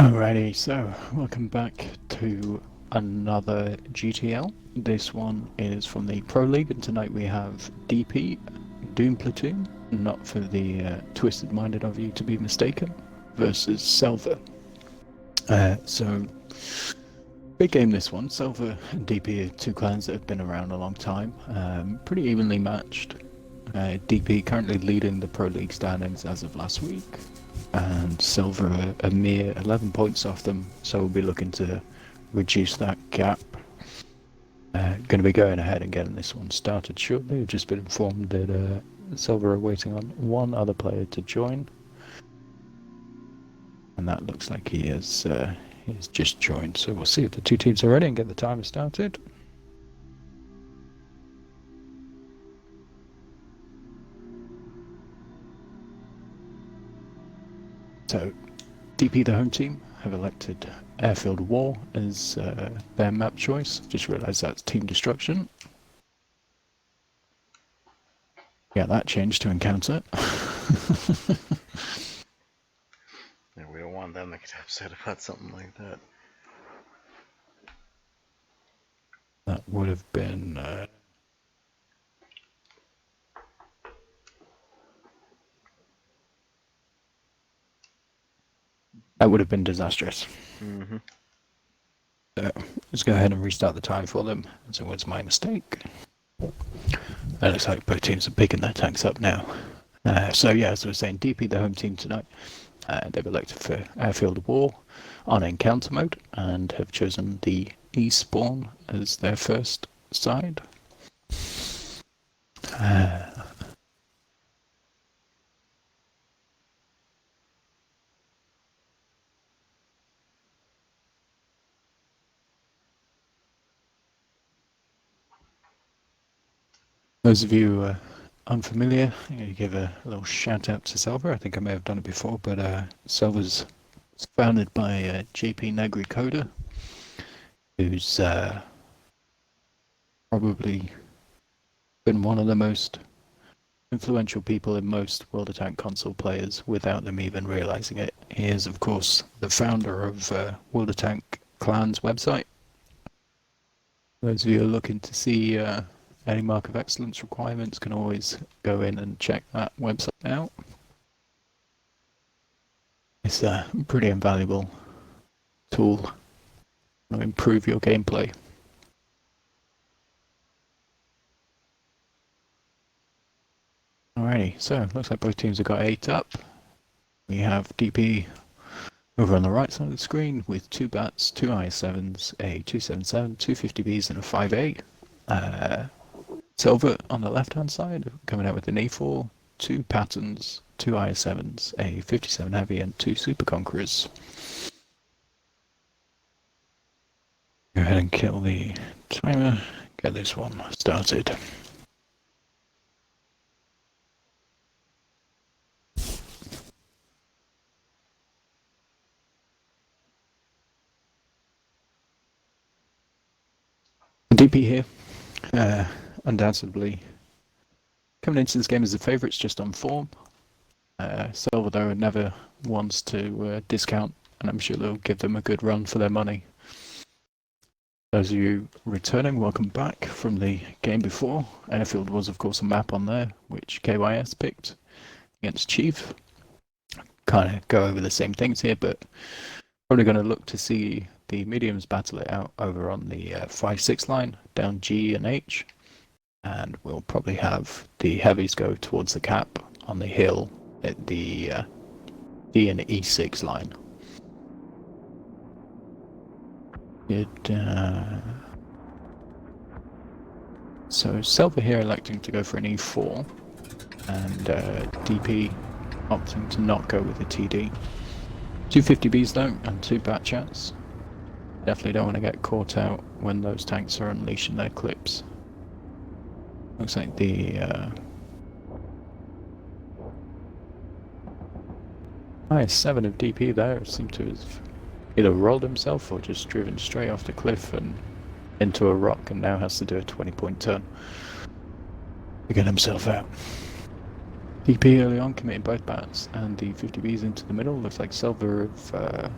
Alrighty, so welcome back to another GTL. This one is from the Pro League, and tonight we have DP, Doom Platoon, not for the twisted-minded of you to be mistaken, versus SELVA. So, big game this one. SELVA and DP are two clans that have been around a long time, pretty evenly matched. DP currently leading the Pro League standings as of last week, and SELVA a mere 11 points off them, so we'll be looking to reduce that gap. Going to be going ahead and getting this one started shortly. We've just been informed that SELVA are waiting on one other player to join, and that looks like he has just joined, so we'll see if the two teams are ready and get the timer started. So, DP, the home team, have elected Airfield War as their map choice. Just realised that's Team Destruction. Yeah, that changed to Encounter. Yeah, we don't want them to get upset about something like that. That would have been... that would have been disastrous. Mm-hmm. So, let's go ahead and restart the time for them. So what's my mistake? It looks like both teams are picking their tanks up now. So yeah, as I was saying, DP, the home team tonight, they've elected for Airfield War on Encounter mode and have chosen the E-Spawn as their first side. Those of you unfamiliar, I'm going to give a little shout out to SELVA. I think I may have done it before, but SELVA's founded by JP Negri Coda, who's probably been one of the most influential people in most World of Tank console players without them even realizing it. He is, of course, the founder of World of Tank Clans website. Those of you who are looking to see any Mark of Excellence requirements can always go in and check that website out. It's a pretty invaluable tool to improve your gameplay. Alrighty, so looks like both teams have got 8 up. We have DP over on the right side of the screen with 2 bats, 2 IS-7s, a 277, 2 50Bs and a 5A. SELVA on the left hand side coming out with an E4, 2 patterns, 2 IS-7s, a 57 heavy and 2 super conquerors. Go ahead and kill the timer, get this one started. DP here, undoubtedly coming into this game as the favourites just on form. SELVA though never wants to discount, and I'm sure they'll give them a good run for their money. Those of you returning, welcome back from the game before. Airfield was of course a map on there, which KYS picked against Chief. Kind of go over the same things here, but probably going to look to see the mediums battle it out over on the 5-6 line, down G and H. And we'll probably have the heavies go towards the cap on the hill at the D and E6 line. So SELVA here electing to go for an E4, and DP opting to not go with a TD. 2 50Bs though, and 2 bat chats. Definitely don't want to get caught out when those tanks are unleashing their clips. Looks like the IS-7 of DP there seemed to have either rolled himself or just driven straight off the cliff and into a rock, and now has to do a 20-point turn to get himself out. DP early on committing both bats and the 50Bs into the middle. Looks like SELVA have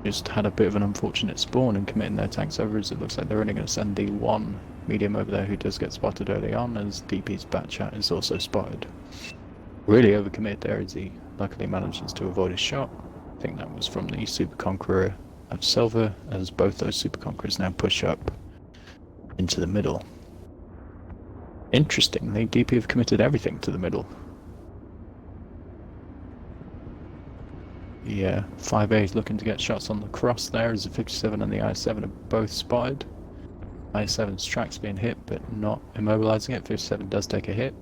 just had a bit of an unfortunate spawn in committing their tanks over, as it looks like they're only going to send the one medium over there who does get spotted early on, as DP's Batchat is also spotted. Really overcommitted there as he luckily manages to avoid a shot. I think that was from the Super Conqueror of SELVA, as both those Super Conquerors now push up into the middle. Interestingly, DP have committed everything to the middle. Yeah, 5A is looking to get shots on the cross there, as the 57 and the I-7 are both spotted. I-7's track's being hit, but not immobilizing it. 57 does take a hit.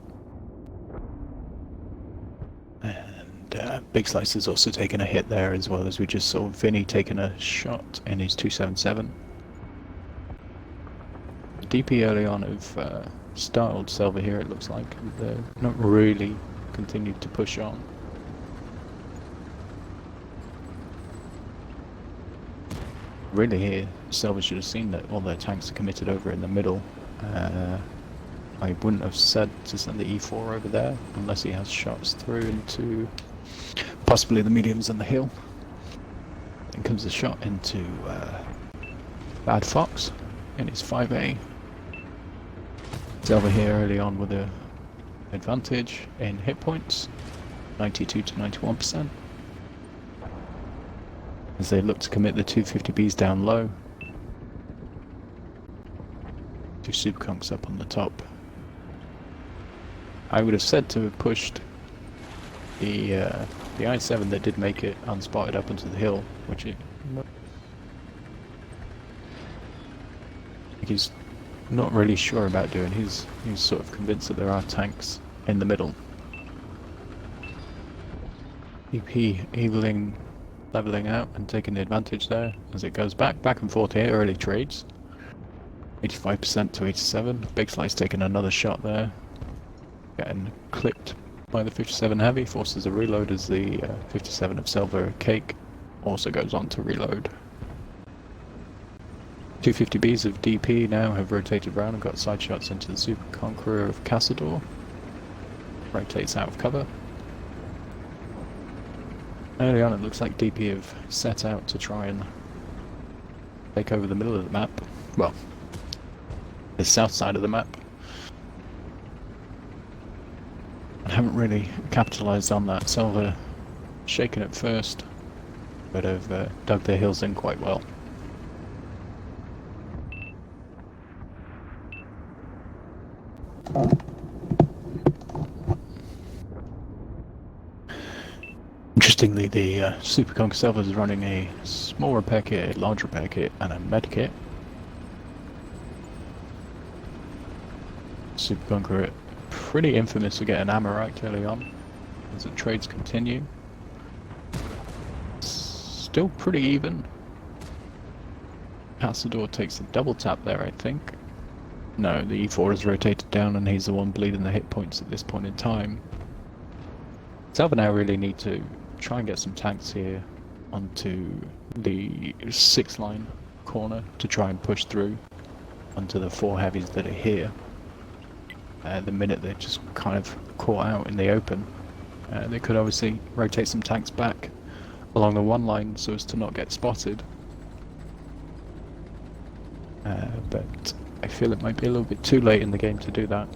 And Big Slice has also taken a hit there, as well as we just saw Vinny taking a shot in his 277. DP early on have startled SELVA here, it looks like. They're not really continued to push on. Really here, SELVA should have seen that all their tanks are committed over in the middle. I wouldn't have said to send the E4 over there, unless he has shots through into possibly the mediums on the hill. Then comes a shot into Bad Fox in his 5A. SELVA here early on with an advantage in hit points, 92 to 91%. As they look to commit the 250Bs down low. Two Super Conks up on the top. I would have said to have pushed the I-7 that did make it unspotted up into the hill, which he's not really sure about doing. He's sort of convinced that there are tanks in the middle. EP leveling out and taking the advantage there as it goes back and forth here. Early trades, 85% to 87. Big Slice taking another shot there, getting clipped by the 57 heavy, forces a reload as the 57 of SELVA Cake also goes on to reload. 250Bs of DP now have rotated around and got side shots into the Super Conqueror of Cassador. Rotates out of cover. Early on it looks like DP have set out to try and take over the middle of the map. Well, the south side of the map. I haven't really capitalised on that. SELVA shaken at first, but have dug their heels in quite well. Interestingly, the Super Conk SELVA is running a small repair kit, a large repair kit, and a med kit. Super Conqueror pretty infamous for getting ammo right early on, as the trades continue. Still pretty even. Cassador takes a double tap there, I think. No, the E4 is rotated down and he's the one bleeding the hit points at this point in time. SELVA now really need to try and get some tanks here onto the 6-line corner to try and push through onto the 4 heavies that are here. The minute they're just kind of caught out in the open, they could obviously rotate some tanks back along the 1 line so as to not get spotted. But I feel it might be a little bit too late in the game to do that,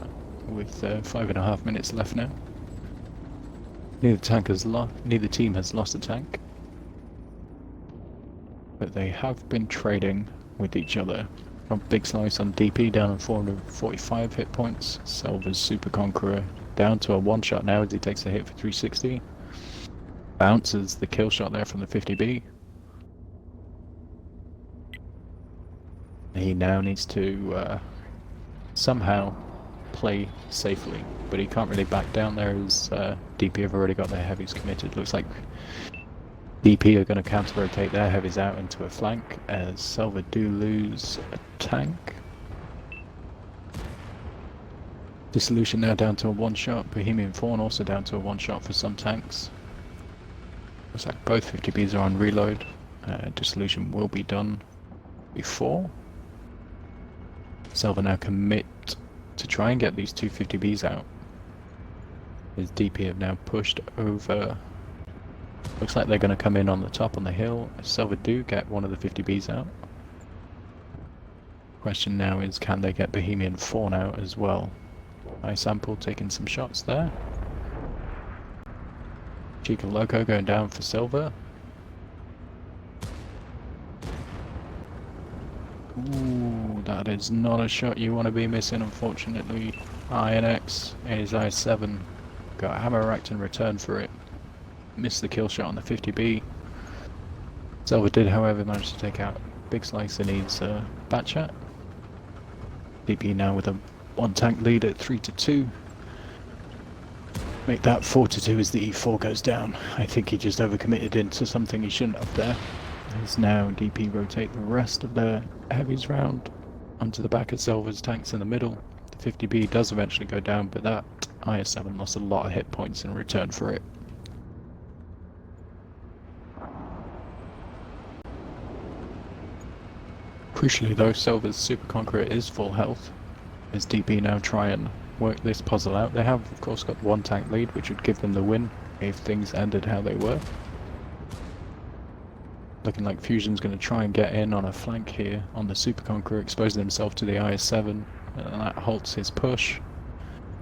with 5.5 minutes left now. Neither team has lost a tank, but they have been trading with each other. From Big Slice on DP down on 445 hit points. SELVA's Super Conqueror down to a 1-shot now as he takes a hit for 360. Bounces the kill shot there from the 50B. He now needs to somehow play safely, but he can't really back down there as DP have already got their heavies committed. Looks like DP are going to counter-rotate their heavies out into a flank, as SELVA do lose a tank. Dissolution now down to a 1-shot. Bohemian Fawn also down to a 1-shot for some tanks. Looks like both 50Bs are on reload. Dissolution will be done before. SELVA now commit to try and get these 250Bs out. As DP have now pushed over Looks like they're going to come in on the top on the hill. SELVA do get one of the 50Bs out. Question now is, can they get Bohemian Fawn out as well? iSample taking some shots there. Chica Loco going down for SELVA. Ooh, that is not a shot you want to be missing, unfortunately. INX is I7. Got hammer racked in return for it. Missed the kill shot on the 50B. SELVA did, however, manage to take out Big Slice and needs Batchat. DP now with a 1 tank lead at 3-2. Make that 4-2 as the E4 goes down. I think he just overcommitted into something he shouldn't have there. As now DP rotate the rest of the heavies round onto the back of SELVA's tanks in the middle. The 50B does eventually go down, but that IS-7 lost a lot of hit points in return for it. Crucially though, SELVA's Super Conqueror is full health. As DP now try and work this puzzle out. They have of course got 1 tank lead, which would give them the win if things ended how they were. Looking like Fusion's going to try and get in on a flank here on the Super Conqueror, exposing himself to the IS-7, and that halts his push.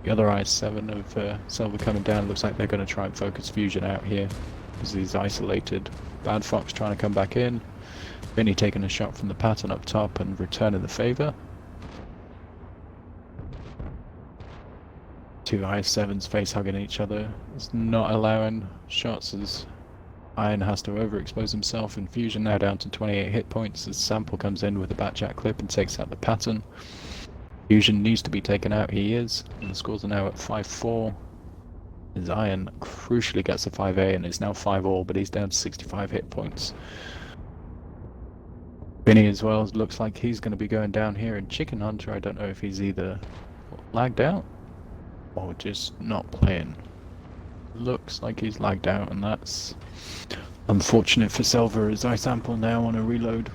The other IS-7 of SELVA coming down, looks like they're going to try and focus Fusion out here, because he's isolated. Bad Fox trying to come back in. Vinny taking a shot from the pattern up top and returning the favour. 2 IS-7s face hugging each other. It's not allowing shots as Iron has to overexpose himself, and Fusion now down to 28 hit points as Sample comes in with a Batchat clip and takes out the pattern. Fusion needs to be taken out, he is, and the scores are now at 5-4. As Iron crucially gets a 5A and is now 5-all, but he's down to 65 hit points. Vinny as well, looks like he's going to be going down here, and Chicken Hunter, I don't know if he's either lagged out or just not playing. Looks like he's lagged out, and that's unfortunate for SELVA as iSample now on a reload.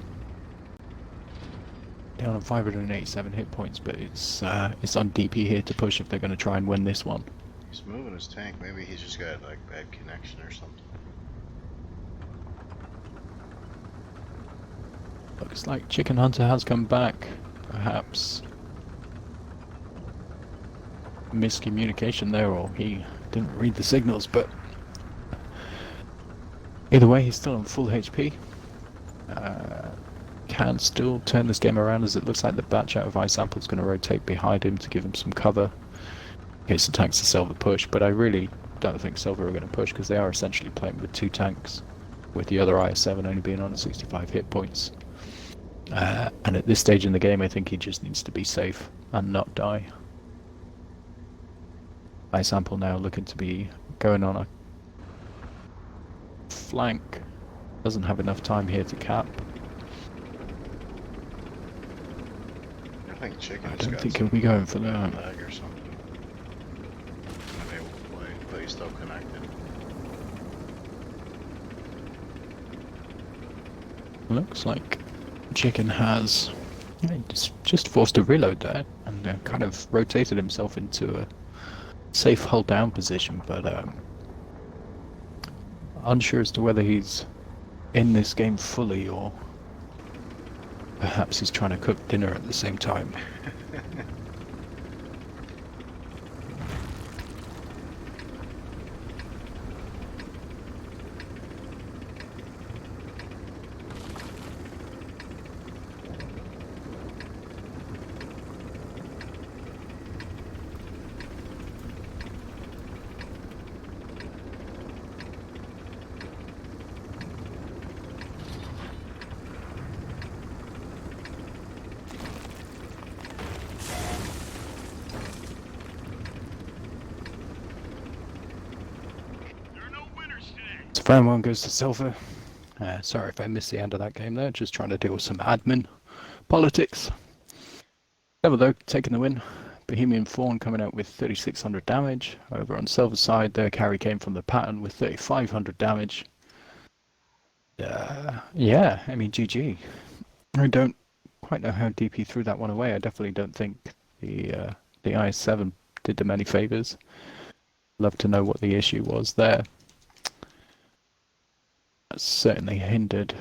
Down on 587 hit points, but it's on DP here to push if they're going to try and win this one. He's moving his tank. Maybe he's just got like bad connection or something. Looks like Chicken Hunter has come back. Perhaps miscommunication there, or he didn't read the signals, but either way he's still on full HP. Can still turn this game around, as it looks like the batch out of iSample is going to rotate behind him to give him some cover in case the tanks to SELVA push, but I really don't think SELVA are going to push because they are essentially playing with 2 tanks, with the other IS-7 only being on 65 hit points. And at this stage in the game I think he just needs to be safe and not die. iSample now looking to be going on a flank. Doesn't have enough time here to cap. I think Chicken. I don't think he'll be going for that. Lag or something. Unable to play, but he's still connected. Looks like Chicken has just forced a reload there and kind of rotated himself into a safe hold down position, but unsure as to whether he's in this game fully or perhaps he's trying to cook dinner at the same time. So final one goes to SELVA. Sorry if I missed the end of that game there, just trying to deal with some admin politics. SELVA though, taking the win. Bohemian Fawn coming out with 3600 damage. Over on SELVA's side, their carry came from the pattern with 3500 damage. Yeah, I mean GG. I don't quite know how DP threw that one away. I definitely don't think the IS-7 did them any favours. Love to know what the issue was there. That's certainly hindered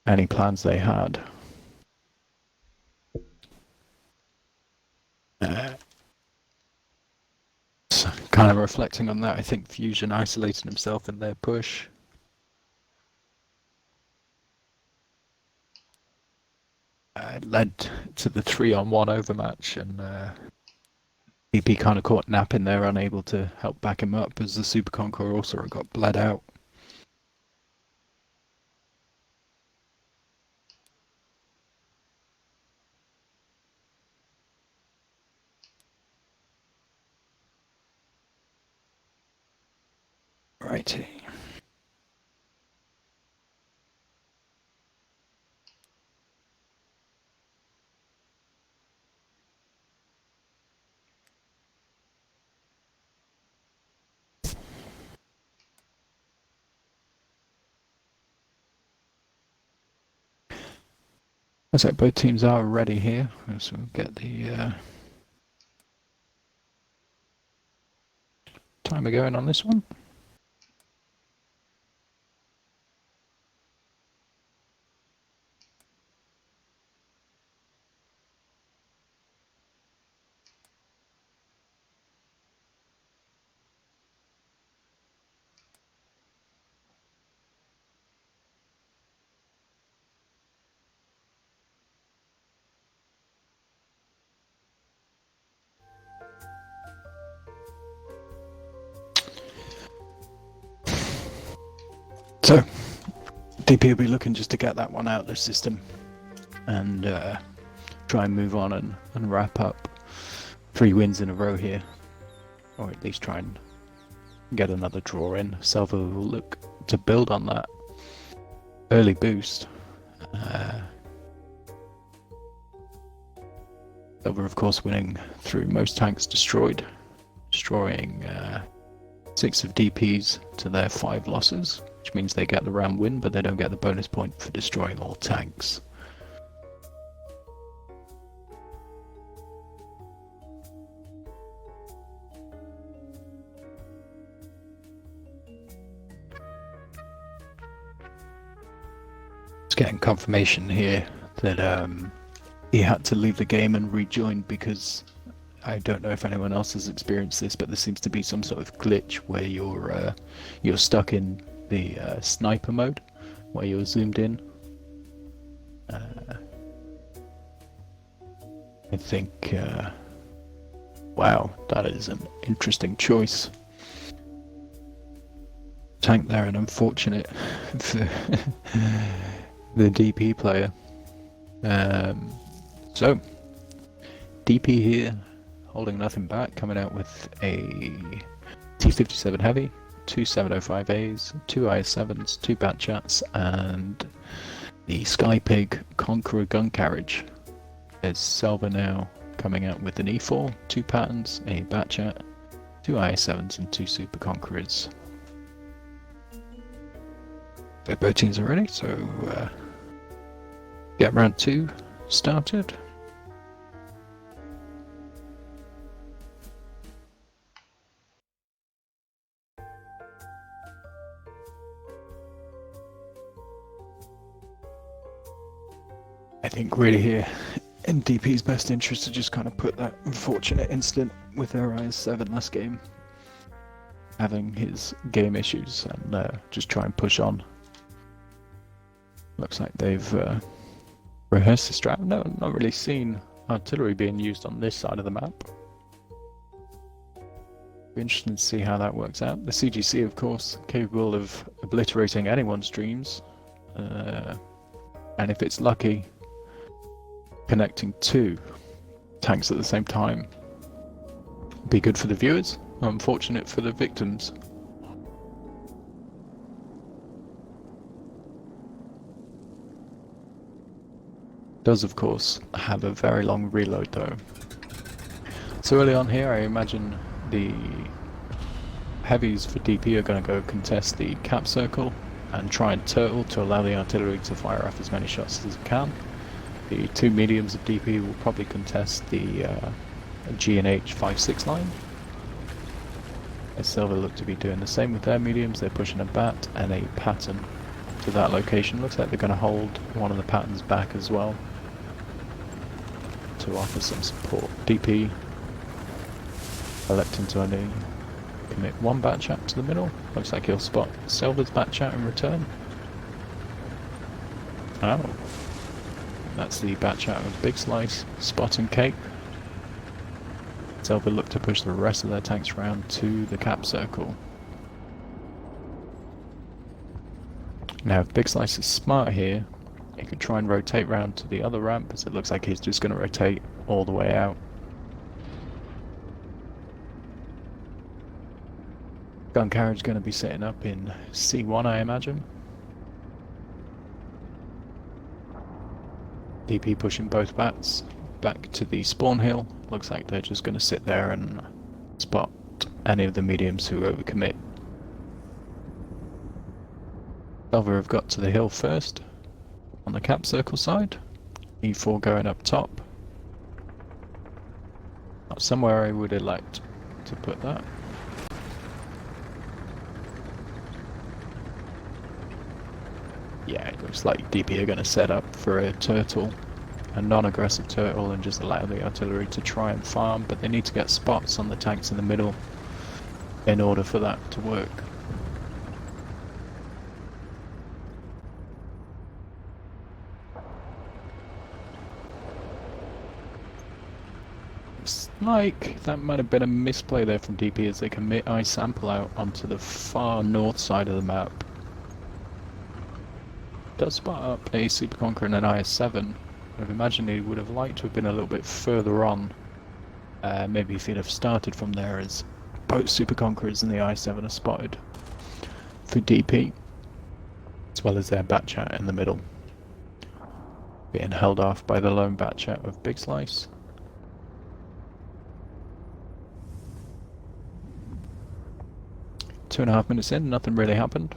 any plans they had. So kind of reflecting on that, I think Fusion isolated himself in their push. It led to the 3-on-1 overmatch, and DP kind of caught napping there, unable to help back him up as the Super Conqueror also got bled out. Righty. Looks like both teams are ready here, so we'll get the timer going on this one. So, DP will be looking just to get that one out of the system and try and move on and wrap up 3 wins in a row here, or at least try and get another draw in. SELVA will look to build on that early boost. SELVA, of course, winning through most tanks destroyed, destroying 6 of DP's to their 5 losses, which means they get the round win, but they don't get the bonus point for destroying all tanks. Just getting confirmation here that he had to leave the game and rejoin because I don't know if anyone else has experienced this, but there seems to be some sort of glitch where you're stuck in the sniper mode, where you're zoomed in. I think, wow, that is an interesting choice. Tank there, and unfortunate for the DP player. So, DP here, holding nothing back, coming out with a T57 Heavy, 2 705As, 2 IS7s, 2 Batchats, and the Skypig Conqueror gun carriage. There's SELVA now coming out with an E4, 2 Patterns, a Batchat, 2 IS7s, and 2 Super Conquerors. Both teams are ready, so get round 2 started. I think really here in DP's best interest to just kind of put that unfortunate incident with their IS7 last game, having his game issues, and just try and push on. Looks like they've rehearsed the strat. No, not really seen artillery being used on this side of the map. Be interesting to see how that works out. The CGC, of course, capable of obliterating anyone's dreams, and if it's lucky, connecting 2 tanks at the same time. Be good for the viewers, unfortunate for the victims. Does, of course, have a very long reload though. So early on here, I imagine the heavies for DP are going to go contest the cap circle and try and turtle to allow the artillery to fire off as many shots as it can. The 2 mediums of DP will probably contest the G&H 5-6 line. SELVA look to be doing the same with their mediums. They're pushing a bat and a pattern to that location. Looks like they're going to hold one of the patterns back as well to offer some support. DP electing to only commit one bat chat to the middle. Looks like he'll spot SELVA's bat chat in return. Oh, that's the bat chat of Big Slice spotting Cape. SELVA look to push the rest of their tanks round to the cap circle. Now if Big Slice is smart here, he could try and rotate round to the other ramp, as it looks like he's just going to rotate all the way out. Gun carriage going to be setting up in C1, I imagine. DP pushing both bats back to the spawn hill. Looks like they're just going to sit there and spot any of the mediums who overcommit. SELVA have got to the hill first on the cap circle side. E4 going up top. Somewhere I would have liked to put that. Yeah, it looks like DP are going to set up for a turtle, a non-aggressive turtle, and just allow the artillery to try and farm, but they need to get spots on the tanks in the middle in order for that to work. Looks like that might have been a misplay there from DP as they commit I sample out onto the far north side of the map. Does spot up a Super Conqueror and an IS-7. I've imagined he would have liked to have been a little bit further on. Maybe if he'd have started from there, as both Super Conquerors and the IS-7 are spotted for DP, as well as their bat chat in the middle, being held off by the lone bat chat of Big Slice. 2.5 minutes in, nothing really happened.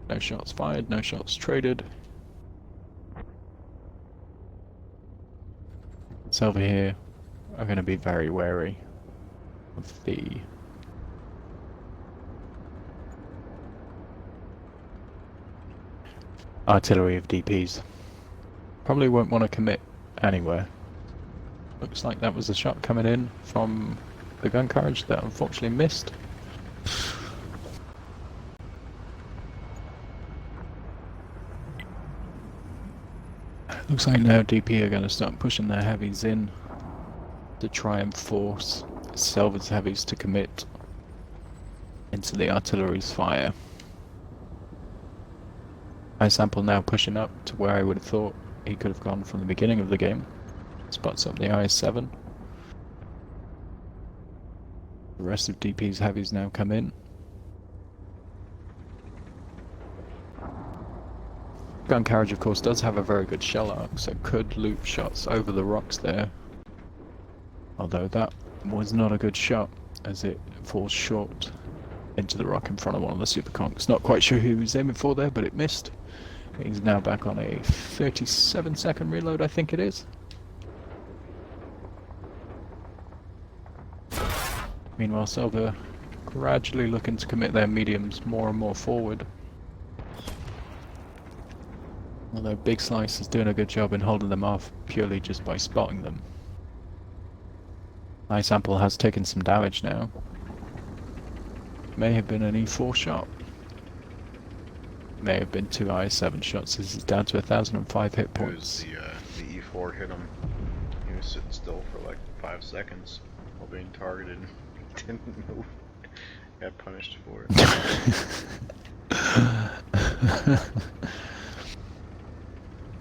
No shots fired, no shots traded. SELVA here are going to be very wary of the artillery of DPs. Probably won't want to commit anywhere. Looks like that was a shot coming in from the gun carriage that unfortunately missed. Looks like now DP are going to start pushing their heavies in to try and force SELVA's heavies to commit into the artillery's fire. I-sample now pushing up to where I would have thought he could have gone from the beginning of the game. Spots up the IS-7. The rest of DP's heavies now come in. Gun carriage, of course, does have a very good shell arc, so could loop shots over the rocks there. Although that was not a good shot, as it falls short into the rock in front of one of the Super Conks. Not quite sure who he was aiming for there, but it missed. He's now back on a 37-second reload, I think it is. Meanwhile, SELVA gradually looking to commit their mediums more and more forward. Although Big Slice is doing a good job in holding them off purely just by spotting them. I-sample has taken some damage now. May have been an E4 shot. May have been 2 IS-7 shots. This is down to 1,005 hit points. The E4 hit him. He was sitting still for like 5 seconds while being targeted. Didn't move. Got punished for it.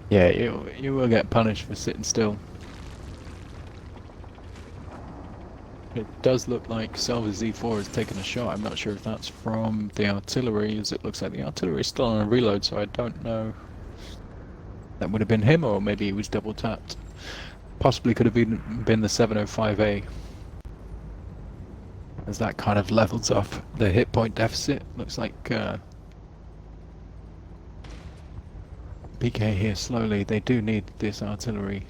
Yeah, you will get punished for sitting still. It does look like SELVA's E4 has taken a shot. I'm not sure if that's from the artillery, as it looks like the artillery is still on a reload, so I don't know. That would have been him, or maybe he was double tapped. Possibly could have been the 705A. As that kind of levels off the hit point deficit. Looks like PK here slowly. They do need this artillery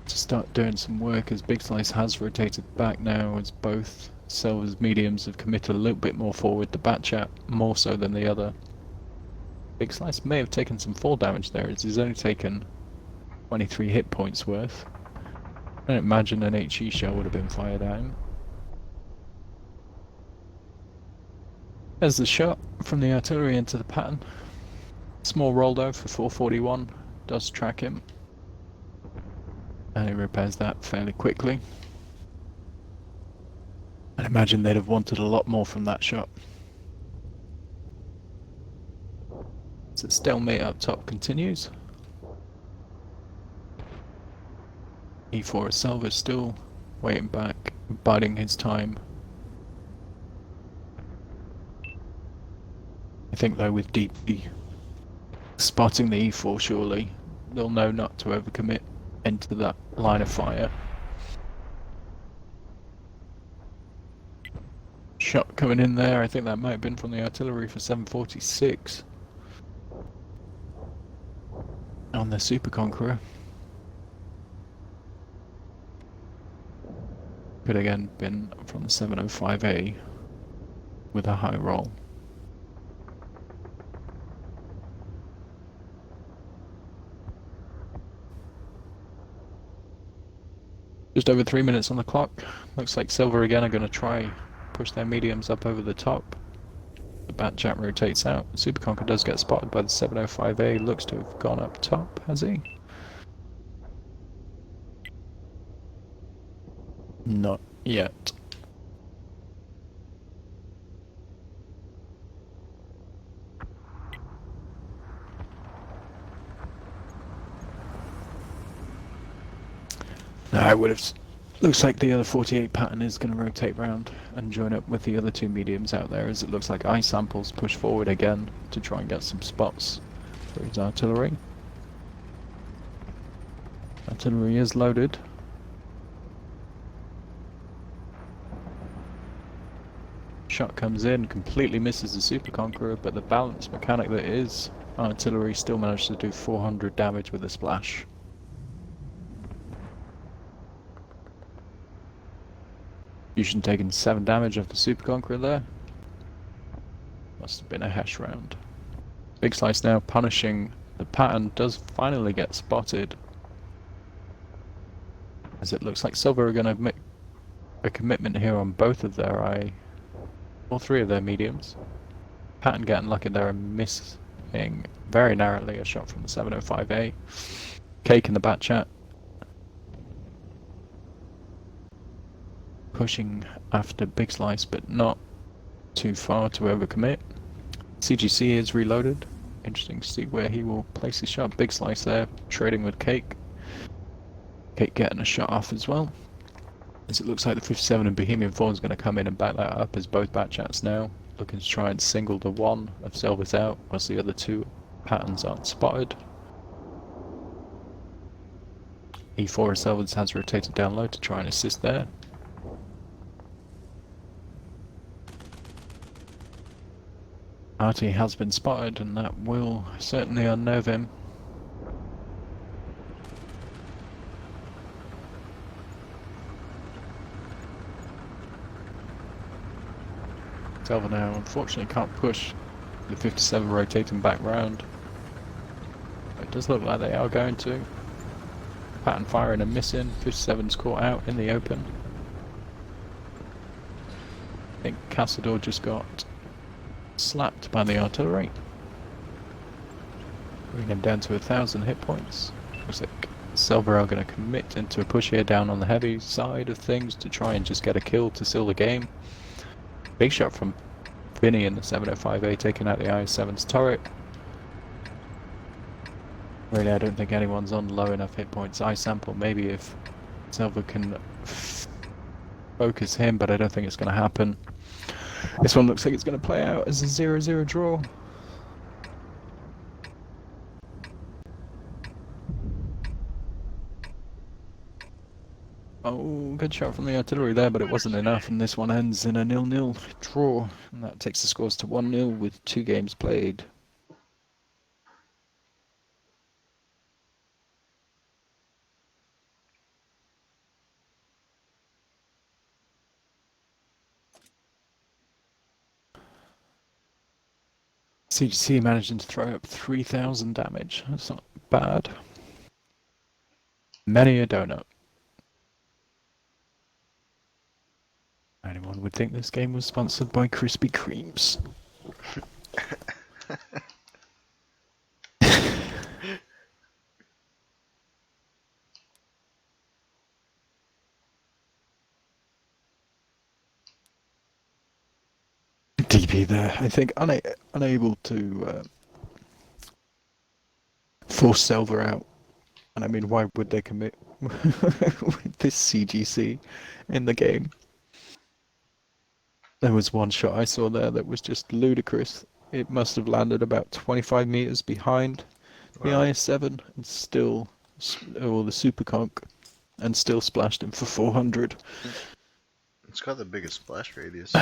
to start doing some work as Big Slice has rotated back now as both Selva's mediums have committed a little bit more forward. The Batchat more so than the other. Big Slice may have taken some fall damage there as he's only taken 23 hit points worth. I don't imagine an HE shell would have been fired at him. There's the shot from the artillery into the pattern. Small roll though for 441, does track him. And he repairs that fairly quickly. I imagine they'd have wanted a lot more from that shot. So stalemate up top continues. E4 SELVA still waiting back, biding his time. I think though with DP spotting the E4 surely, they'll know not to overcommit into that line of fire. Shot coming in there, I think that might have been from the artillery for 746. On the Super Conqueror. Could again been from the 705A with a high roll. Just over 3 minutes on the clock. Looks like SELVA again are going to try push their mediums up over the top. The Batchat rotates out. Super Conqueror does get spotted by the 705A. Looks to have gone up top, has he? Not yet. No, I would have. Looks like the other 48 pattern is going to rotate round and join up with the other two mediums out there, as it looks like eye samples push forward again to try and get some spots for his artillery. Artillery is loaded. Shot comes in, completely misses the Super Conqueror, but the balanced mechanic that is artillery still managed to do 400 damage with a splash. Fusion taking 7 damage off the Super Conqueror there. Must have been a hash round. Big Slice now punishing the pattern, does finally get spotted. As it looks like SELVA are going to make a commitment here on both of their all three of their mediums. Pattern getting lucky there and missing very narrowly a shot from the 705A. Cake in the Batchat. Pushing after Big Slice, but not too far to overcommit. CGC is reloaded. Interesting to see where he will place his shot. Big Slice there, trading with Cake. Cake getting a shot off as well. As it looks like the 57 and Bohemian 4 is going to come in and back that up, as both Batchats now looking to try and single the one of SELVA's out, whilst the other two patterns aren't spotted. E4 of SELVA's has rotated down low to try and assist there. Artie has been spotted, and that will certainly unnerve him. SELVA now unfortunately can't push the 57 rotating back round. It does look like they are going to. Pattern firing and missing. 57's caught out in the open. I think Casador just got slapped by the artillery. Bringing him down to 1,000 hit points. Looks like SELVA are going to commit into a push here down on the heavy side of things to try and just get a kill to seal the game. Big shot from Vinny in the 705A taking out the IS-7's turret. Really, I don't think anyone's on low enough hit points. I sample maybe if SELVA can focus him, but I don't think it's going to happen. This one looks like it's going to play out as a 0-0 draw. Oh, good shot from the artillery there, but it wasn't enough, and this one ends in a 0-0 draw. And that takes the scores to 1-0 with 2 games played. CGC managing to throw up 3,000 damage. That's not bad. Many a donut. Anyone would think this game was sponsored by Krispy Kremes. DP there, I think, unable to force SELVA out. And I mean, why would they commit with this CGC in the game? There was one shot I saw there that was just ludicrous. It must have landed about 25 meters behind the Wow. IS-7 and still, or the Super Conch, and still splashed him for 400. It's got the biggest splash radius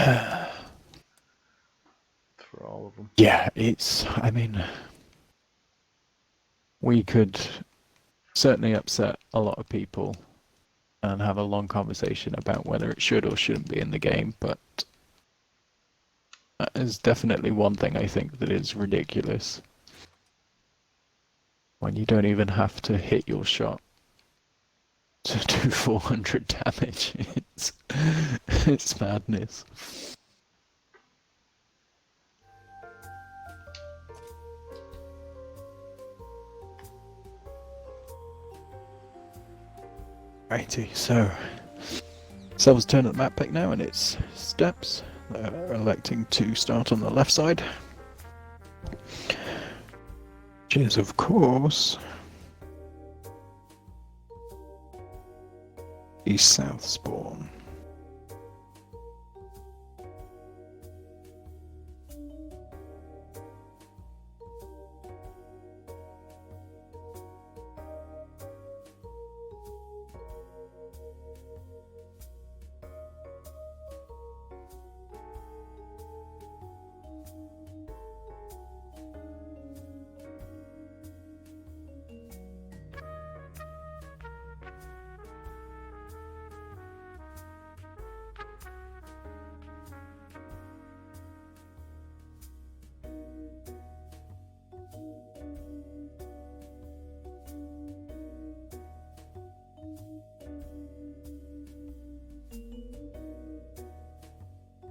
for all of them. Yeah, I mean, we could certainly upset a lot of people and have a long conversation about whether it should or shouldn't be in the game, but that is definitely one thing I think that is ridiculous. When you don't even have to hit your shot to do 400 damage, it's madness. Righty, so SELVA's turn at the map pick now, and it's steps. They're electing to start on the left side, which is, of course, east-south spawn.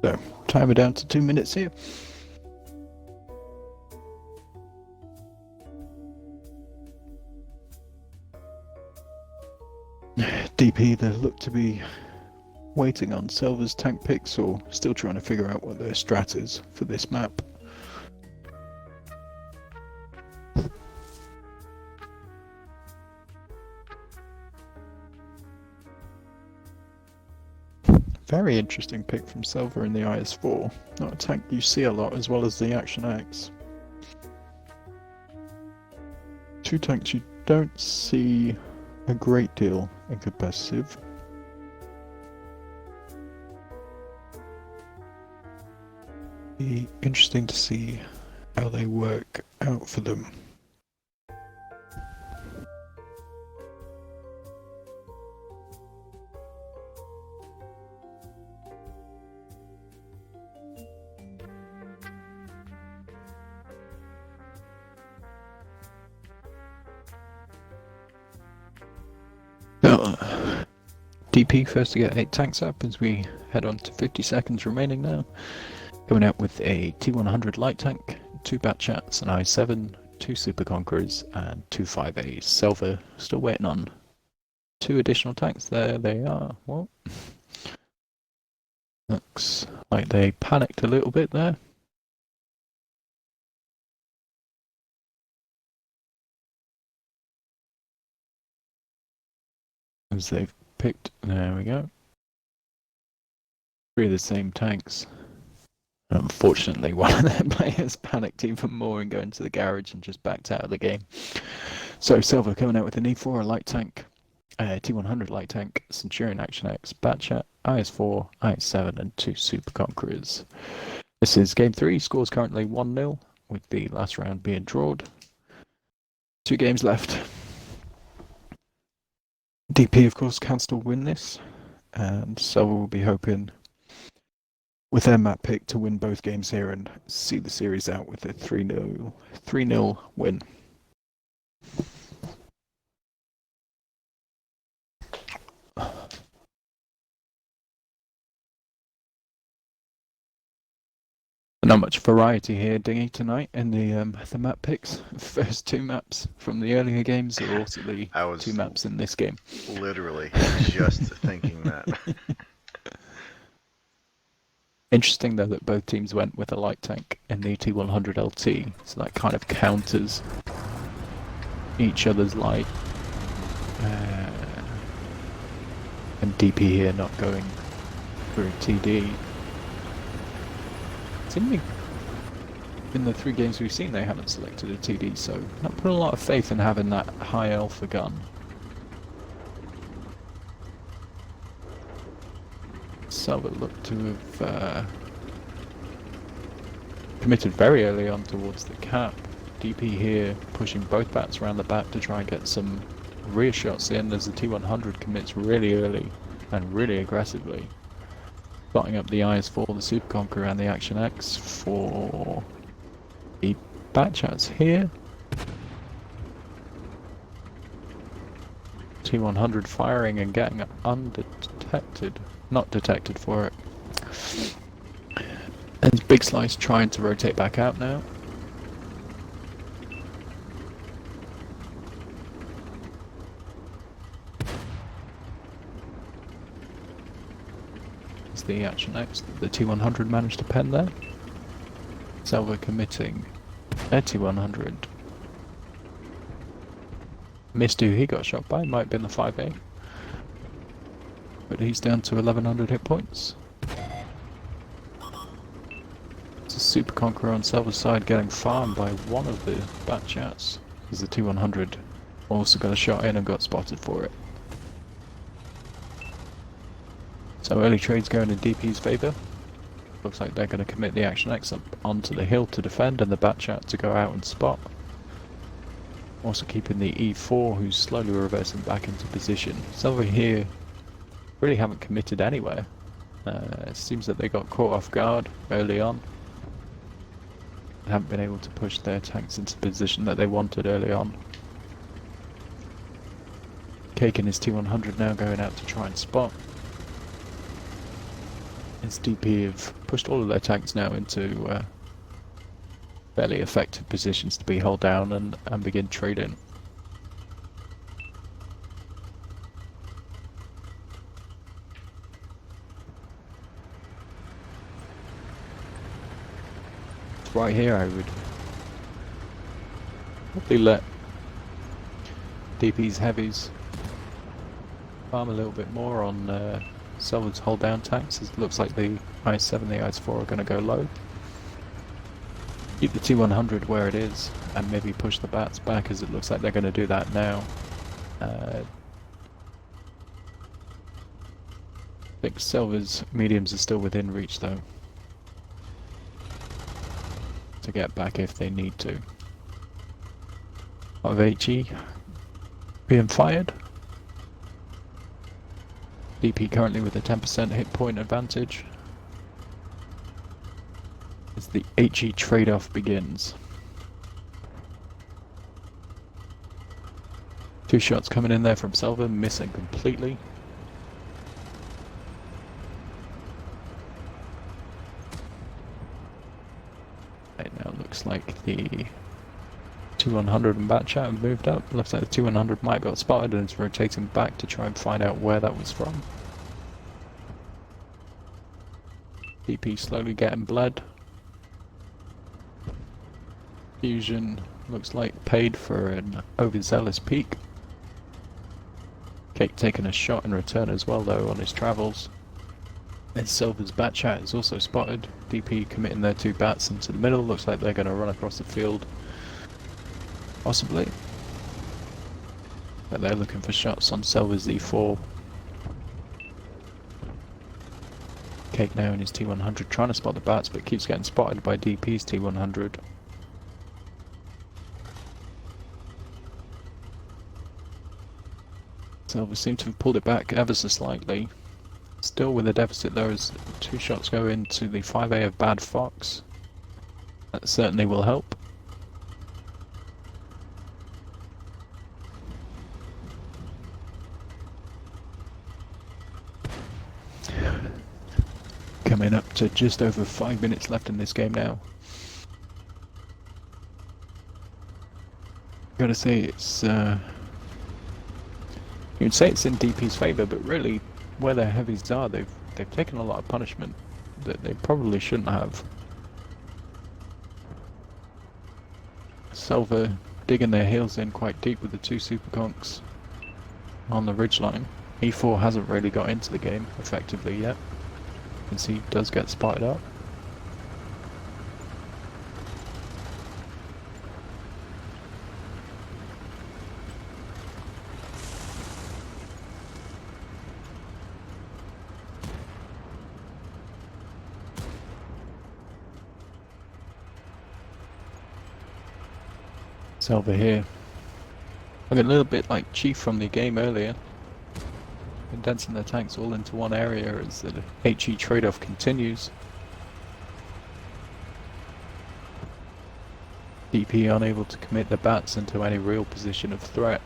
So, timer down to 2 minutes here. DP, they look to be waiting on SELVA's tank picks, or still trying to figure out what their strat is for this map. Very interesting pick from SELVA in the IS-4. Not a tank you see a lot, as well as the Action Axe. Two tanks you don't see a great deal in competitive. Be interesting to see how they work out for them. DP first to get 8 tanks up as we head on to 50 seconds remaining now. Coming out with a T100 light tank, 2 Batchats, an I7, 2 Super Conquerors, and 2 5As. SELVA still waiting on 2 additional tanks. There they are. Well, looks like they panicked a little bit there. As they've picked, there we go. 3 of the same tanks. Unfortunately, one of their players panicked even more and going to the garage and just backed out of the game. So SELVA coming out with an E4, a light tank, T100 light tank, Centurion Action X, Batchat, IS-4, IS-7, and 2 Super Conquerors. This is game 3. Scores currently 1-0, with the last round being drawed. 2 games left. DP, of course, can still win this, and SELVA will be hoping with their map pick to win both games here and see the series out with a 3-0 win. Not much variety here, Dingy, tonight in the map picks. First two maps from the earlier games are also the two maps in this game. Literally just thinking that. Interesting though that both teams went with a light tank in the T100 LT, so that kind of counters each other's light. And DP here not going for a TD. Seemingly in the 3 games we've seen they haven't selected a TD, so not putting a lot of faith in having that high alpha gun. SELVA looked to have committed very early on towards the cap. DP here pushing both bats around the back to try and get some rear shots in as the T100 commits really early and really aggressively. Spotting up the eyes for the Super Conqueror and the Action X for the bat chats here. T100 firing and getting undetected. Not detected for it. And Big Slice trying to rotate back out now. It's the Action X that the T100 managed to pen there. SELVA committing a T100. Missed who he got shot by, might have been the 5A. But he's down to 1100 hit points. It's a Super Conqueror on SELVA's side getting farmed by one of the bat chats. As the T100 also got a shot in and got spotted for it. So early trades going in DP's favour. Looks like they're going to commit the Action X up onto the hill to defend and the bat chat to go out and spot. Also keeping the E4 who's slowly reversing back into position. SELVA here really haven't committed anywhere. It seems that they got caught off guard early on. Haven't been able to push their tanks into the position that they wanted early on. Cake and his T100 now going out to try and spot. His DP have pushed all of their tanks now into fairly effective positions to be held down and begin trading. Right here I would probably let DP's heavies farm a little bit more on SELVA's hold down tanks. It looks like the IS-7 and the IS-4 are going to go low. Keep the T100 where it is and maybe push the bats back, as it looks like they're going to do that now. I think SELVA's mediums are still within reach though, to get back if they need to. Of HE being fired. DP currently with a 10% hit point advantage as the HE trade-off begins. 2 shots coming in there from SELVA, missing completely. It now looks like the T100 and bat chat have moved up. Looks like the T100 might have got spotted and is rotating back to try and find out where that was from. DP slowly getting bled. Fusion looks like paid for an overzealous peak. Cake taking a shot in return as well though on his travels. And SELVA's bat chat is also spotted. DP committing their 2 bats into the middle. Looks like they're going to run across the field. Possibly. But they're looking for shots on SELVA's E4. Cake now in his T100 trying to spot the bats but keeps getting spotted by DP's T100. SELVA seem to have pulled it back ever so slightly. Still with a deficit though, as 2 shots go into the 5A of Bad Fox. That certainly will help. Coming up to just over 5 minutes left in this game now. Gotta say it's you'd say it's in DP's favour, but really where their heavies are, they've taken a lot of punishment that they probably shouldn't have. SELVA digging their heels in quite deep with the 2 superconks on the ridgeline. E4 hasn't really got into the game effectively yet. You can see he does get spotted up. SELVA here. Looking a little bit like Chief from the game earlier. Condensing their tanks all into one area as the HE trade-off continues. DP unable to commit the bats into any real position of threat.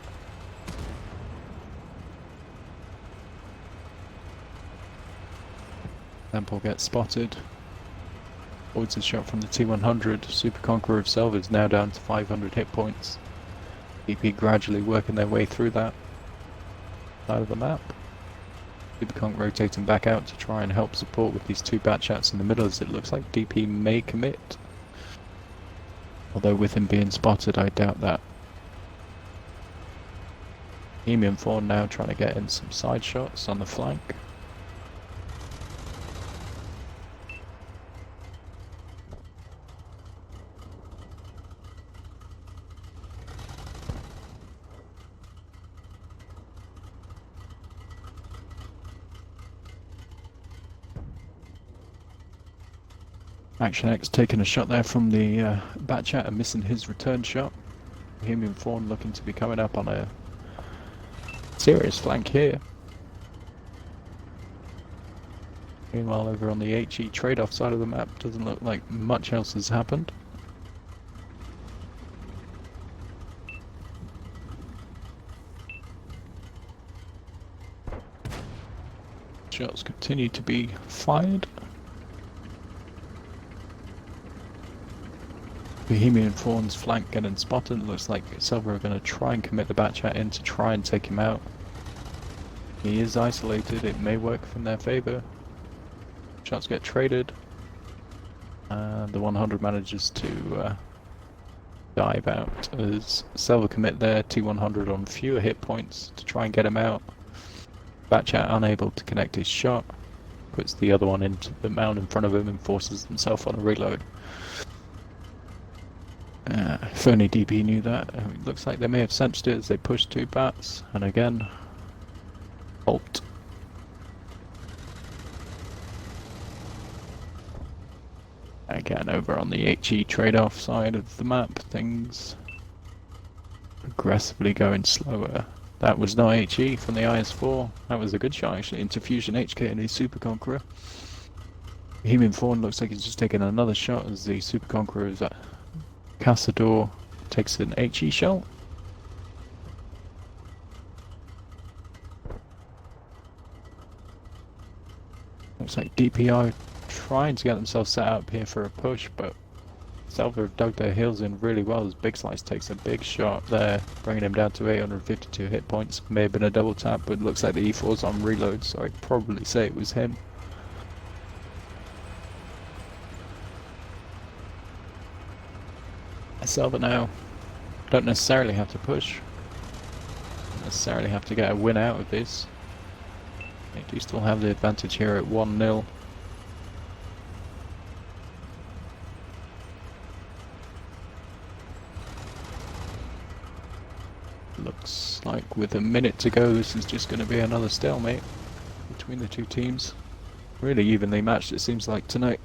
Sample gets spotted. Avoids a shot from the T100. Super Conqueror of SELVA is now down to 500 hit points. DP gradually working their way through that side of the map. Superconk rotating back out to try and help support with these 2 bat chats in the middle, as it looks like DP may commit. Although with him being spotted, I doubt that. Emium 4 now trying to get in some side shots on the flank. Action X taking a shot there from the bat chat and missing his return shot. Bohemian Fawn looking to be coming up on a serious flank here. Meanwhile, over on the HE trade-off side of the map, doesn't look like much else has happened. Shots continue to be fired. Bohemian Fawn's flank getting spotted. Looks like SELVA are going to try and commit the bat chat in to try and take him out. He is isolated. It may work from their favour. Shots get traded. The 100 manages to dive out as SELVA commit their T100 on fewer hit points to try and get him out. Bat chat unable to connect his shot. Puts the other one into the mound in front of him and forces himself on a reload. If only DB knew that. It looks like they may have sensed it as they pushed 2 bats, and again, halt. Again, over on the HE trade-off side of the map, things aggressively going slower. That was not HE from the IS-4. That was a good shot actually into Fusion HK and his Super Conqueror. Bohemian Fawn looks like he's just taking another shot as the Super Conqueror is at Cazador takes an HE shell. Looks like DPR trying to get themselves set up here for a push, but SELVA have dug their heels in really well as Big Slice takes a big shot there, bringing him down to 852 hit points. May have been a double tap, but it looks like the E4's on reload, so I'd probably say it was him. SELVA now don't necessarily have to push, don't necessarily have to get a win out of this. They do still have the advantage here at 1-0. Looks like with a minute to go, this is just going to be another stalemate between the 2 teams. Really evenly matched, it seems like, tonight.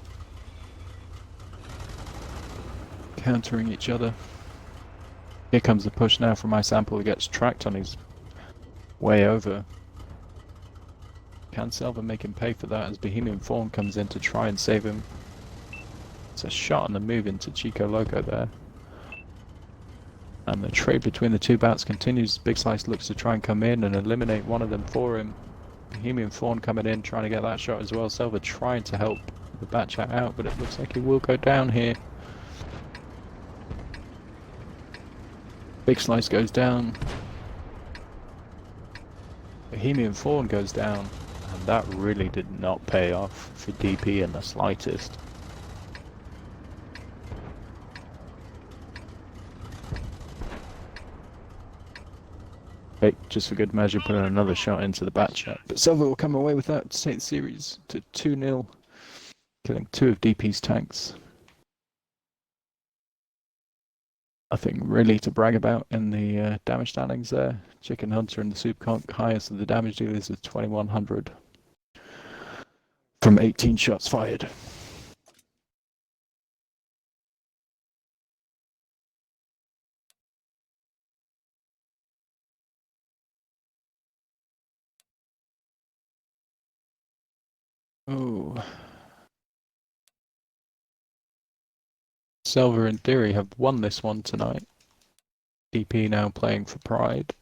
Countering each other. Here comes the push now from my sample. He gets tracked on his way over. Can Selva make him pay for that as Bohemian Fawn comes in to try and save him? It's a shot on the move into Chico Loco there. And the trade between the two bats continues. Big Slice looks to try and come in and eliminate one of them for him. Bohemian Fawn coming in, trying to get that shot as well. Selva trying to help the bat chat out, but it looks like he will go down here. Big Slice goes down. Bohemian Fawn goes down. And that really did not pay off for DP in the slightest. Okay, just for good measure, putting another shot into the bat chat. But Selva will come away with that to take the series to 2-0, killing 2 of DP's tanks. Nothing really to brag about in the damage standings there. Chicken Hunter and the Superconk highest of the damage dealers is 2100 from 18 shots fired. Oh. Selva and Deary have won this one tonight. DP now playing for Pride.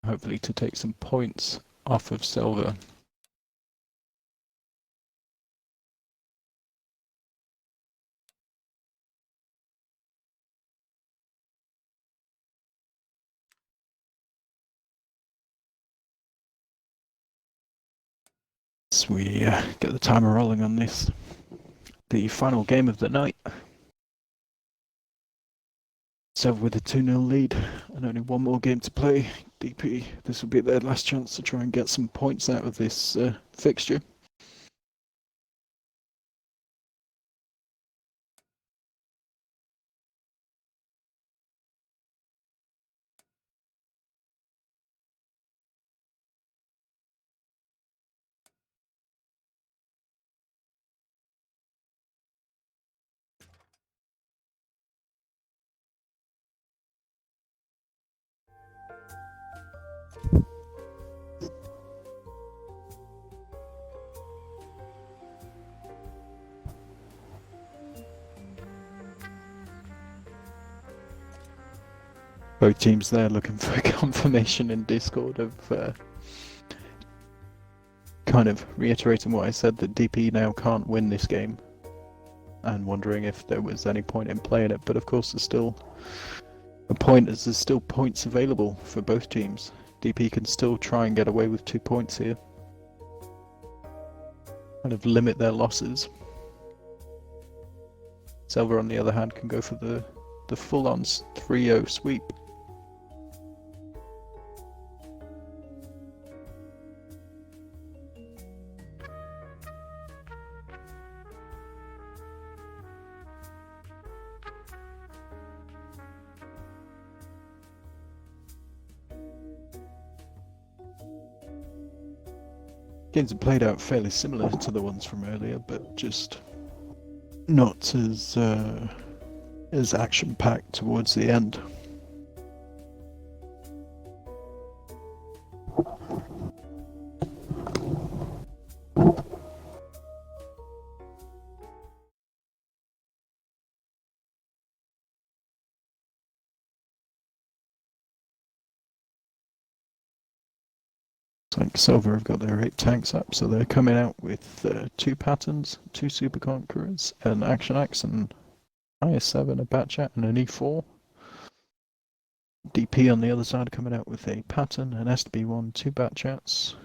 Hopefully to take some points off of Selva. As we get the timer rolling on this, the final game of the night. Selva with a 2-0 lead and only one more game to play. DP, this will be their last chance to try and get some points out of this fixture. Both teams there looking for confirmation in Discord of kind of reiterating what I said, that DP now can't win this game, and wondering if there was any point in playing it. But of course there's still a point, as there's still points available for both teams. DP can still try and get away with 2 points here, kind of limit their losses. Selva on the other hand can go for the full-on 3-0 sweep. Games have played out fairly similar to the ones from earlier, but just not as action-packed towards the end. Like Selva have got their 8 tanks up, so they're coming out with 2 patterns, 2 super conquerors, an action axe, an IS-7, a batchat, and an E4. DP on the other side coming out with a pattern, an SB1, 2 batchats,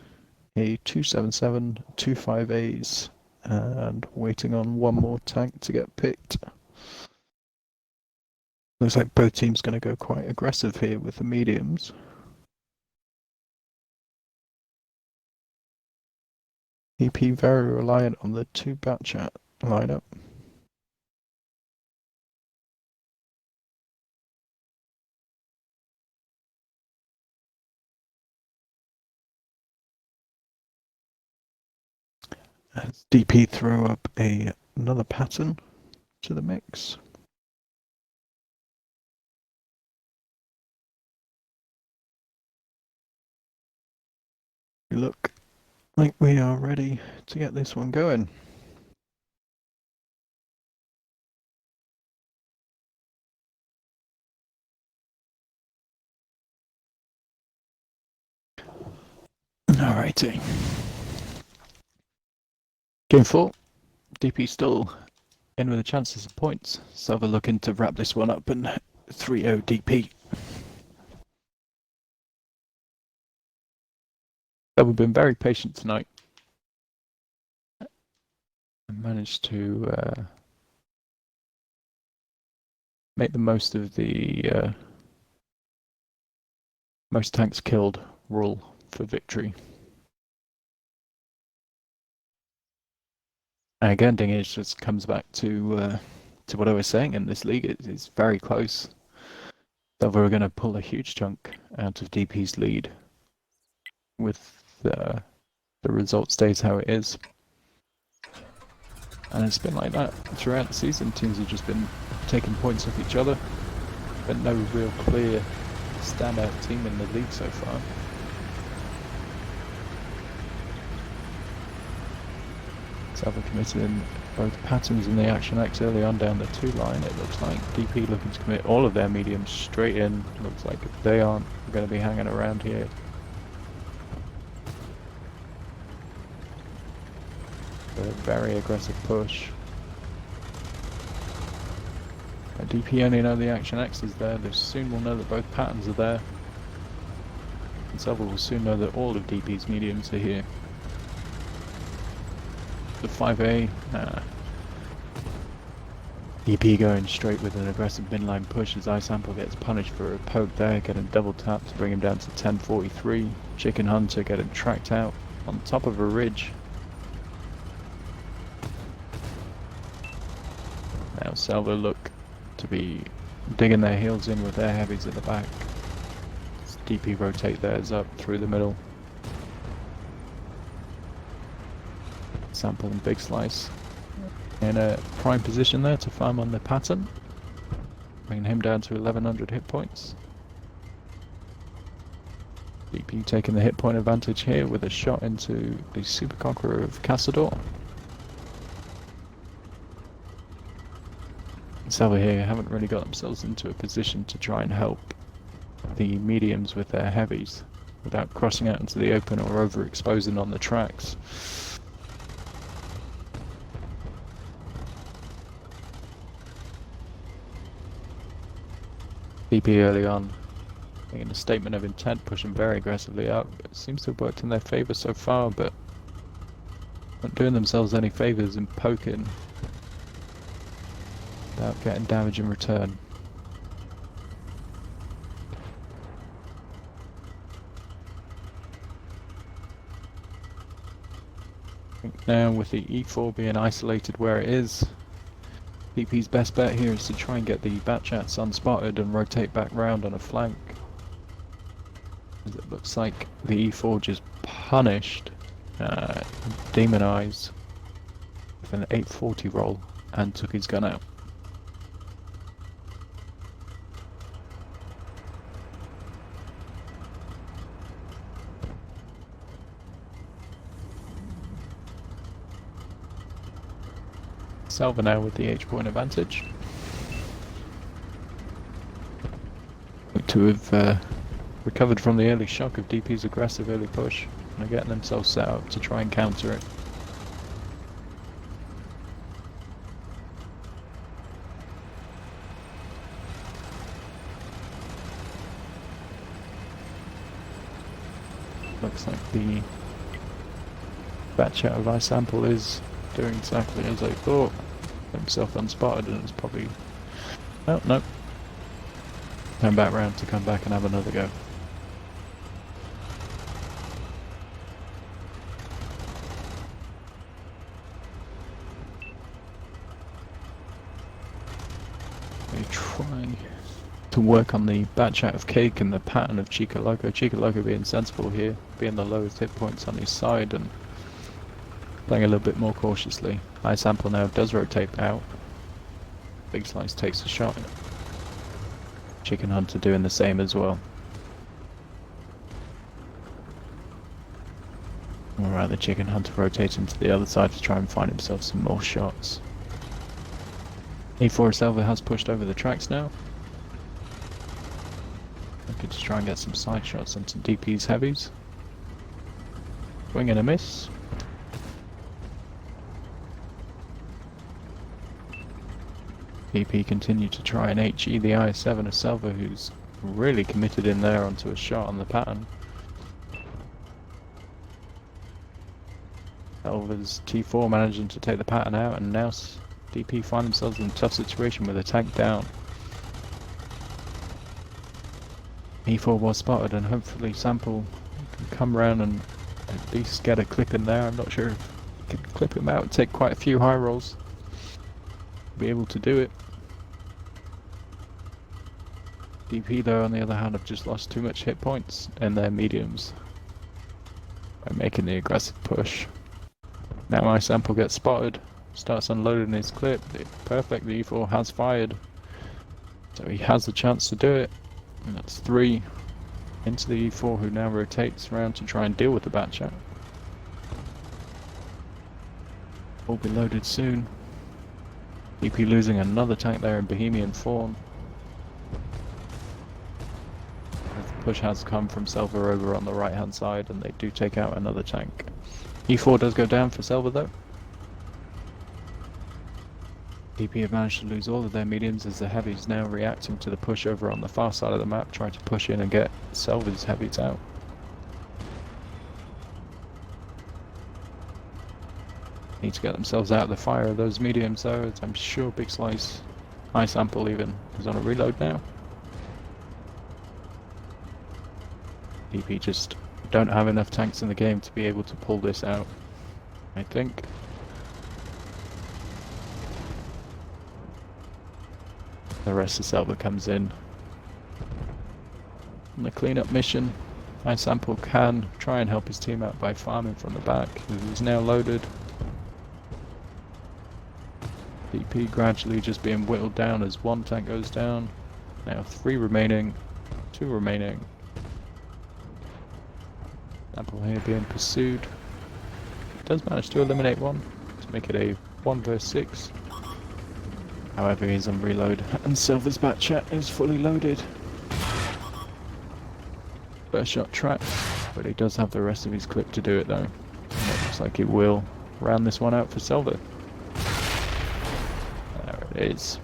a 277, 2 5As, and waiting on one more tank to get picked. Looks like both teams going to go quite aggressive here with the mediums. EP very reliant on the 2 batchat lineup. As DP throw up another pattern to the mix. look like we are ready to get this one going. Alrighty. Game 4. DP still in with a chance of some points. SELVA looking to wrap this one up and 3-0 DP. We've been very patient tonight. I managed to make the most of the most tanks killed rule for victory. And again, it just comes back to what I was saying in this league. It's very close. So we're going to pull a huge chunk out of DP's lead with the result stays how it is. And it's been like that throughout the season. Teams have just been taking points off each other, but no real clear standout team in the league so far. SELVA committing both patterns and the Action X early on down the 2 line. It looks like DP looking to commit all of their mediums straight in. Looks like they aren't going to be hanging around here. A very aggressive push. DP only know the Action X is there. They soon will know that both patterns are there. And SELVA will soon know that all of DP's mediums are here. The 5A. DP going straight with an aggressive midline push as iSample gets punished for a poke there, getting double tapped to bring him down to 1043. Chicken Hunter getting tracked out on top of a ridge. Now SELVA look to be digging their heels in with their heavies at the back. As DP rotate theirs up through the middle. Sample and Big Slice in a prime position there to farm on the pattern, bringing him down to 1100 hit points. DP taking the hit point advantage here with a shot into the Super Conqueror of Castador. SELVA here haven't really got themselves into a position to try and help the mediums with their heavies without crossing out into the open or overexposing on the tracks. DP early on, making a statement of intent, pushing very aggressively up. It seems to have worked in their favour so far, but not doing themselves any favours in poking without getting damage in return. I think now with the E4 being isolated where it is, DP's best bet here is to try and get the Batchats unspotted and rotate back round on a flank. As it looks like the E4 just punished Demon Eyes with an 840 roll and took his gun out. SELVA now with the H point advantage. To have recovered from the early shock of DP's aggressive early push and are getting themselves set up to try and counter it. Looks like the batch out of iSample is doing exactly as I thought. Himself unspotted, and it's probably... Oh, no. Turn back round to come back and have another go. They try to work on the batch out of Cake and the pattern of Chica Loco. Chica Loco being sensible here, being the lowest hit points on his side and playing a little bit more cautiously. iSample now does rotate out. Big Slice takes a shot. Chicken Hunter doing the same as well. Alright, the chicken hunter rotates into the other side to try and find himself some more shots. E4 SELVA has pushed over the tracks now. Looking to try and get some side shots onto DP's heavies. Swing and a miss. DP continue to try and HE the IS-7 of SELVA, who's really committed in there onto a shot on the pattern. SELVA's T4 managing to take the pattern out, and now DP find themselves in a tough situation with a tank down. E4 was spotted, and hopefully Sample can come round and at least get a clip in there. I'm not sure if you can clip him out and take quite a few high rolls. Be able to do it. DP though, on the other hand, have just lost too much hit points in their mediums by making the aggressive push. Now my Sample gets spotted, starts unloading his clip. Perfect, the E4 has fired, so he has the chance to do it. And that's 3 into the E4, who now rotates around to try and deal with the batchat. Will be loaded soon. DP losing another tank there in Bohemian Fawn. The push has come from SELVA over on the right hand side, and they do take out another tank. E4 does go down for SELVA though. DP have managed to lose all of their mediums as the heavies now reacting to the push over on the far side of the map, trying to push in and get SELVA's heavies out. Need to get themselves out of the fire of those mediums though, as I'm sure Big Slice, High Sample even, is on a reload now. DP just don't have enough tanks in the game to be able to pull this out, I think. The rest of SELVA comes in on the cleanup mission. High Sample can try and help his team out by farming from the back, who's now loaded. DP gradually just being whittled down as 1 tank goes down. Now 3 remaining, 2 remaining. Sample here being pursued. Does manage to eliminate 1 to make it a 1 versus 6. However, he's on reload, and SELVA's batchat is fully loaded. First shot trapped, but he does have the rest of his clip to do it though. And it looks like he will round this one out for SELVA. There it is.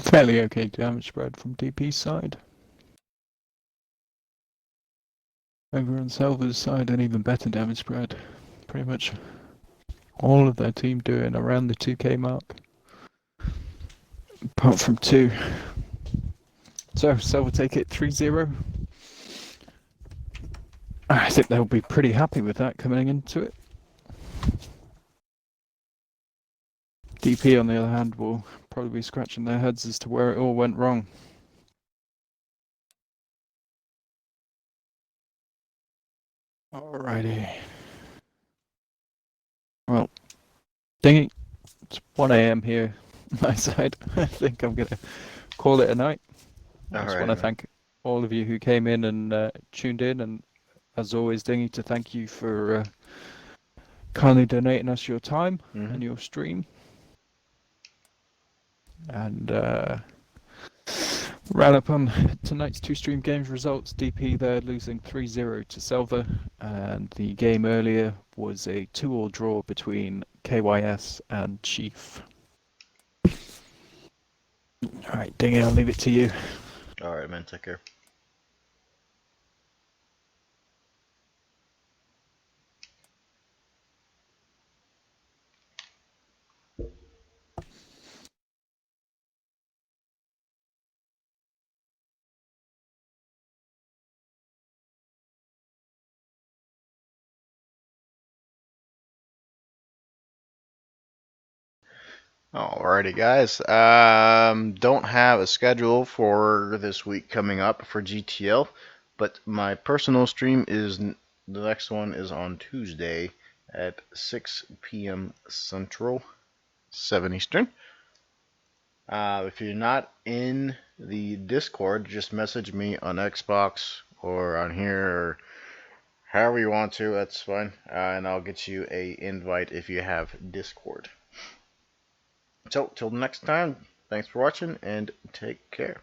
Fairly okay damage spread from DP's side. Over on SELVA's side, an even better damage spread. Pretty much all of their team doing around the 2k mark. Apart from 2. So SELVA take it 3-0. I think they'll be pretty happy with that coming into it. DP on the other hand will probably be scratching their heads as to where it all went wrong. Alrighty. Well, Dingy, it's 1 AM here on my side. I think I'm going to call it a night. I just want to thank all of you who came in and tuned in, and as always, Dingy, to thank you for kindly donating us your time and your stream. And round up on tonight's 2 stream games results. DP there losing 3-0 to SELVA, and the game earlier was a 2-2 draw between KYS and Chief. Alright, Dingy, I'll leave it to you. Alright, man, take care. Alrighty, guys. Don't have a schedule for this week coming up for GTL, but my personal stream is the next one is on Tuesday at 6 p.m. Central, 7 Eastern. If you're not in the Discord, just message me on Xbox or on here or however you want to. That's fine, and I'll get you a invite if you have Discord. So, till next time, thanks for watching and take care.